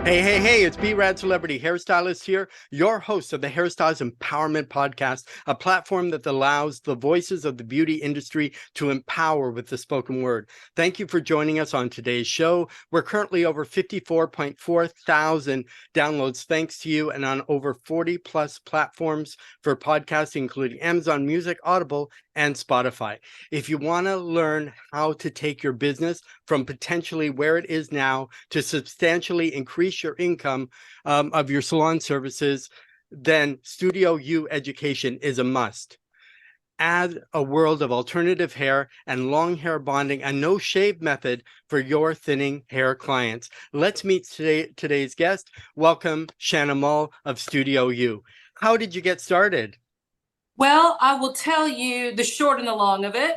Hey, it's B-Rad Celebrity Hairstylist here, your host of the Hairstylist Empowerment Podcast, a platform that allows the voices of the beauty industry to empower with the spoken word. Thank you for joining us on today's show. We're currently over 54.4 thousand downloads thanks to you, and on over 40 plus platforms for podcasting, including Amazon Music, Audible, and Spotify. If you want to learn how to take your business from potentially where it is now to substantially increase your income of your salon services, then Studio You education is a must. Add a world of alternative hair and long hair bonding, a no shave method for your thinning hair clients. Let's meet today's guest. Welcome, Shanna Moll of Studio You. How did you get started? Well, I will tell you the short and the long of it.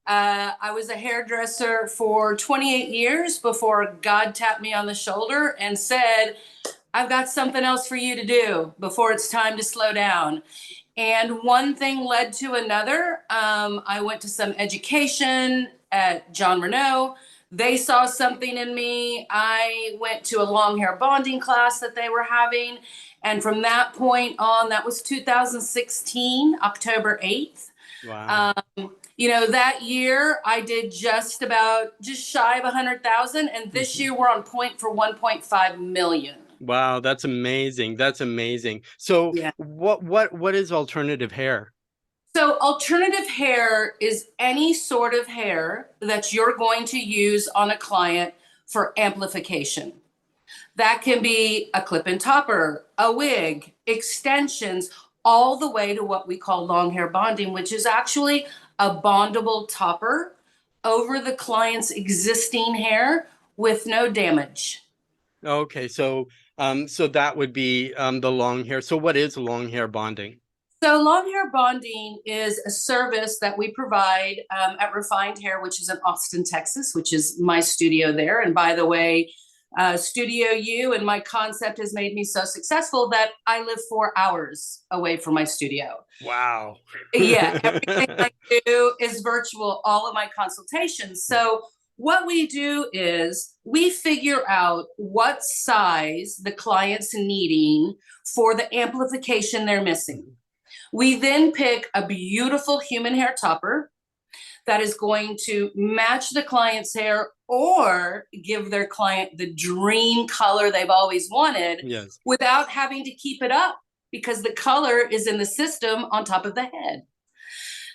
I was a hairdresser for 28 years before God tapped me on the shoulder and said, I've got something else for you to do before it's time to slow down. And one thing led to another. I went to some education at John Renault. They saw something in me. I went to a long hair bonding class that they were having. And from that point on, that was 2016, October 8th. Wow. That year I did just shy of 100,000. And this year we're on point for 1.5 million. Wow, that's amazing. That's amazing. So Yeah. what is alternative hair? So alternative hair is any sort of hair that you're going to use on a client for amplification. That can be a clip-in topper, a wig, extensions, all the way to what we call long hair bonding, which is actually a bondable topper over the client's existing hair with no damage. Okay, so that would be the long hair. So what is long hair bonding? So long hair bonding is a service that we provide at Refined Hair, which is in Austin, Texas, which is my studio there. And by the way, Studio You and my concept has made me so successful that I live 4 hours away from my studio. Wow. Yeah, everything I do is virtual, all of my consultations. So what we do is we figure out what size the client's needing for the amplification they're missing. We then pick a beautiful human hair topper that is going to match the client's hair or give their client the dream color they've always wanted. Yes. Without having to keep it up because the color is in the system on top of the head.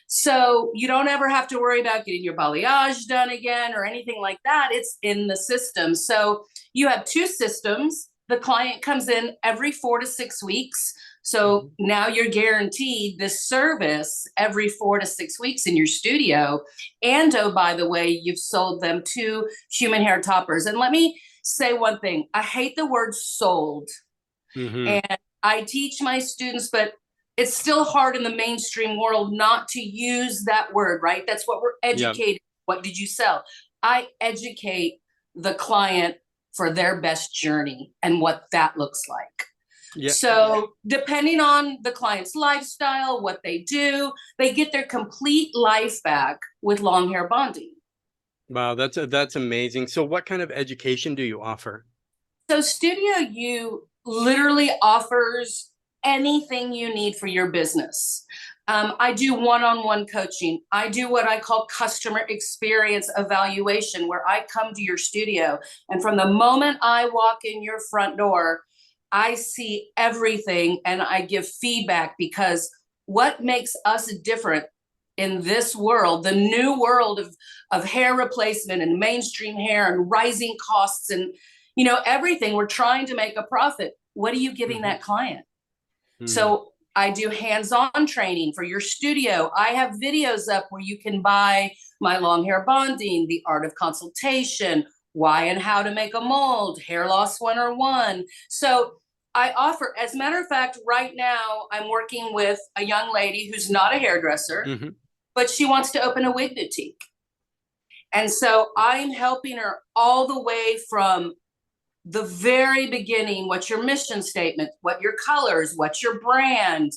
So you don't ever have to worry about getting your balayage done again or anything like that. It's in the system. So you have 2 systems. The client comes in every 4 to 6 weeks. So now you're guaranteed this service every 4 to 6 weeks in your studio. And oh, by the way, you've sold them 2 human hair toppers. And let me say one thing. I hate the word sold. And I teach my students, but it's still hard in the mainstream world not to use that word, right? That's what we're educated. Yep. What did you sell? I educate the client for their best journey and what that looks like. Yeah. So depending on the client's lifestyle, what they do, they get their complete life back with long hair bonding. Wow, that's amazing. So what kind of education do you offer? So Studio You literally offers anything you need for your business. I do one-on-one coaching. I do what I call customer experience evaluation, where I come to your studio and from the moment I walk in your front door, I see everything and I give feedback, because what makes us different in this world, the new world of hair replacement and mainstream hair and rising costs and everything, we're trying to make a profit. What are you giving that client? So I do hands-on training for your studio. I have videos up where you can buy my long hair bonding, the art of consultation, why and how to make a mold, hair loss 101. So I offer, as a matter of fact, right now I'm working with a young lady who's not a hairdresser, but she wants to open a wig boutique. And so I'm helping her all the way from the very beginning. What's your mission statement? What your colors? What's your brand?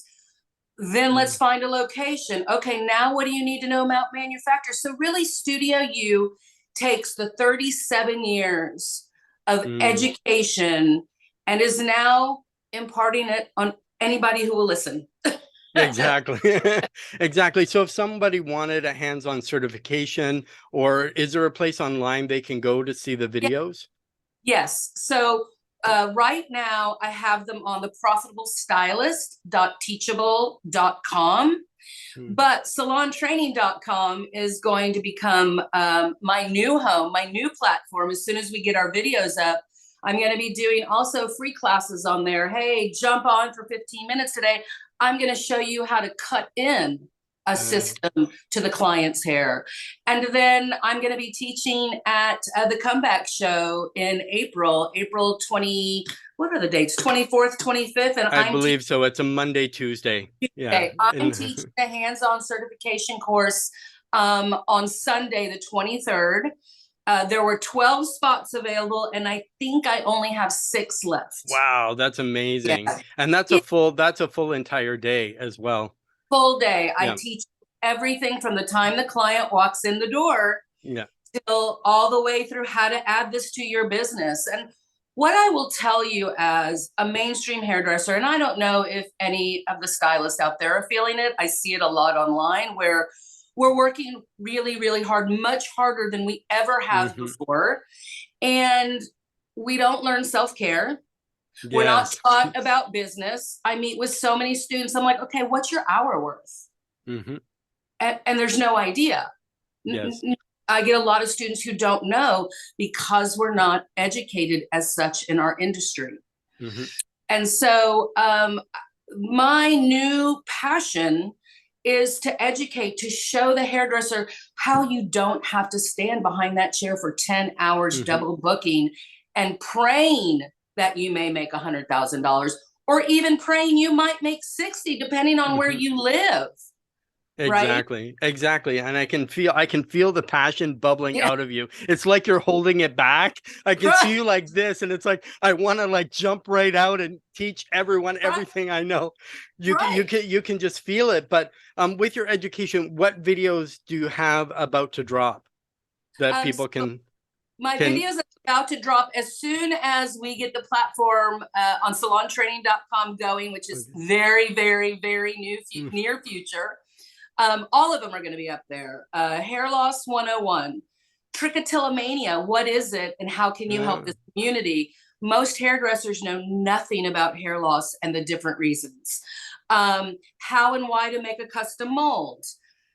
Then let's find a location. Okay, now what do you need to know about manufacturer? So really, Studio You takes the 37 years of education and is now imparting it on anybody who will listen. Exactly. Exactly. So if somebody wanted a hands-on certification, or is there a place online they can go to see the videos? Yes. So right now I have them on the profitablestylist.teachable.com. But salontraining.com is going to become my new home, my new platform. As soon as we get our videos up, I'm going to be doing also free classes on there. Hey, jump on for 15 minutes today. I'm going to show you how to cut in a system to the client's hair. And then I'm going to be teaching at the Comeback Show in April 20, what are the dates? 24th, 25th. And I believe so. It's a Monday, Tuesday. Yeah. I'm teaching a hands-on certification course on Sunday, the 23rd. There were 12 spots available, and I think I only have 6 left. Wow, that's amazing. Yeah. And that's a full entire day as well. Full day. Yeah. I teach everything from the time the client walks in the door till all the way through how to add this to your business. And what I will tell you as a mainstream hairdresser, and I don't know if any of the stylists out there are feeling it, I see it a lot online, where we're working really, really hard, much harder than we ever have before. And we don't learn self-care. Yes. We're not taught about business. I meet with so many students. I'm like, okay, what's your hour worth? And there's no idea. Yes. I get a lot of students who don't know because we're not educated as such in our industry. And so my new passion is to educate, to show the hairdresser how you don't have to stand behind that chair for 10 hours double booking and praying that you may make $100,000, or even praying you might make 60, depending on where you live. Exactly. Right? Exactly. And I can feel the passion bubbling out of you. It's like you're holding it back. I can see you like this, and it's like, I want to like jump right out and teach everyone everything I know. You can just feel it. But with your education, what videos do you have about to drop that people can? My videos are about to drop as soon as we get the platform on salontraining.com going, which is very, very, very near future. All of them are going to be up there. Hair loss 101, trichotillomania, what is it and how can you help this community? Most hairdressers know nothing about hair loss and the different reasons. How and why to make a custom mold,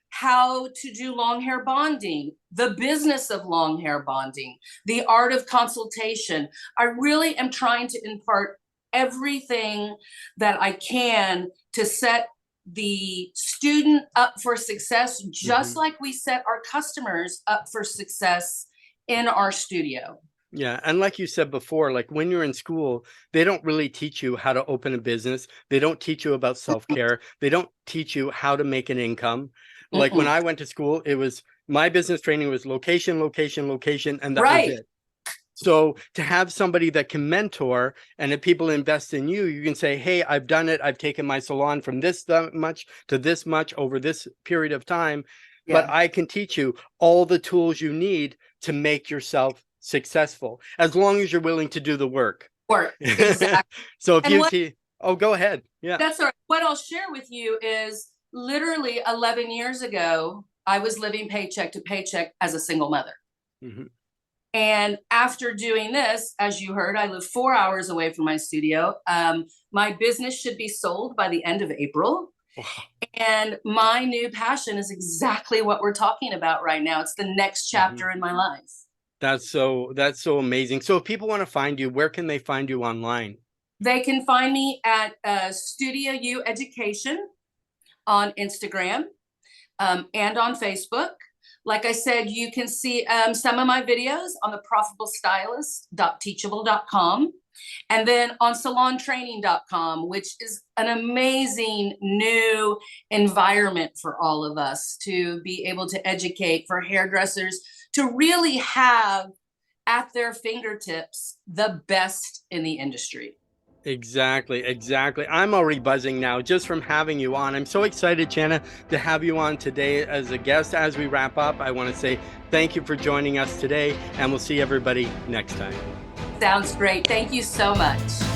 how to do long hair bonding, the business of long hair bonding, the art of consultation. I really am trying to impart everything that I can to set the student up for success, just like we set our customers up for success in our studio. Yeah. And like you said before, like when you're in school, they don't really teach you how to open a business. They don't teach you about self-care. They don't teach you how to make an income. Like when I went to school, it was my business training was location, location, location, and that was it. So to have somebody that can mentor, and if people invest in you, you can say, hey, I've done it. I've taken my salon from this much to this much over this period of time. But I can teach you all the tools you need to make yourself successful, as long as you're willing to do the work. Exactly. So if go ahead. Yeah. That's all right. What I'll share with you is literally 11 years ago, I was living paycheck to paycheck as a single mother. And after doing this, as you heard, I live 4 hours away from my studio. My business should be sold by the end of April. And my new passion is exactly what we're talking about right now. It's the next chapter in my life. That's so amazing. So if people want to find you, where can they find you online? They can find me at Studio You Education on Instagram and on Facebook. Like I said, you can see some of my videos on the profitablestylist.teachable.com, and then on salontraining.com, which is an amazing new environment for all of us to be able to educate, for hairdressers to really have at their fingertips the best in the industry. Exactly. I'm already buzzing now just from having you on. I'm so excited, Shanna, to have you on today as a guest. As we wrap up, I want to say thank you for joining us today, and we'll see everybody next time. Sounds great. Thank you so much.